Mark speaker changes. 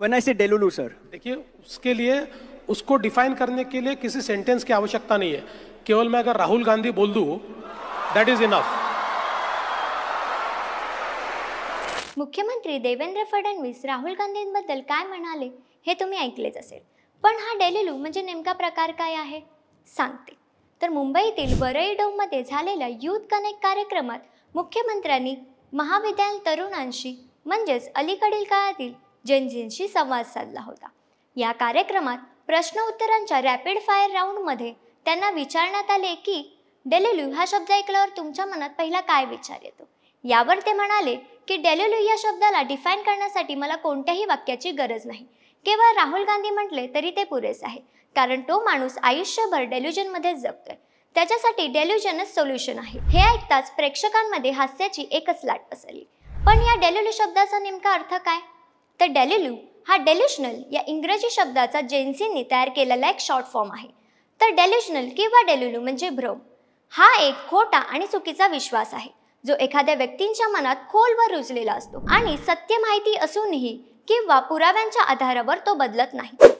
Speaker 1: When I say डेलुलू sir,
Speaker 2: देखिए उसके लिए उसको डिफाइन करने के लिए किसी सेंटेंस की आवश्यकता नहीं है। केवल मैं अगर राहुल गांधी बोल दूं, दैट इज इनफ।
Speaker 3: मुख्यमंत्री देवेंद्र फडणवीस राहुल गांधींबद्दल काय म्हणाले हे तुम्ही ऐकलेच असेल, पण हा डेलुलू म्हणजे नेमका प्रकार काय आहे सांगते। तर मुंबईतील वरळी डोममध्ये झालेल्या युथ कनेक्ट कार्यक्रमात मुख्यमंत्र्यांनी महाविद्यालयीन तरुणांशी म्हणजेच अलीकडील काळातील जनजींशी संवाद साधला होता। या कार्यक्रमात प्रश्न उत्तरांच्या रॅपिड फायर राऊंडमध्ये त्यांना विचारण्यात आले की डेलुलू हा शब्द ऐकल्यावर तुमच्या मनात पहिला काय विचार येतो। यावर ते म्हणाले की डेलुलू या शब्दाला डिफाइन करण्यासाठी मला कोणत्याही वाक्याची गरज नाही, केवळ राहुल गांधी म्हटले तरी ते पुरेसे आहे, कारण तो माणूस आयुष्यभर डेल्युजनमध्ये जगतोय, त्याच्यासाठी डेल्युजनच सोल्युशन आहे। हे ऐकताच प्रेक्षकांमध्ये हास्याची एकच लाट पसरली। पण या डेलुलू शब्दाचा नेमका अर्थ काय? तर डेलुलू हा डेल्युशनल या इंग्रजी शब्दाचा जेन्सींनी तयार केलेला एक शॉर्ट फॉर्म आहे। तर डेल्युशनल किंवा डेलुलू म्हणजे भ्रम हा एक खोटा आणि चुकीचा विश्वास आहे, जो एखाद्या व्यक्तीच्या मनात खोलवर रुजलेला असतो आणि सत्य माहिती असूनही किंवा पुराव्यांच्या आधारावर तो बदलत नाही।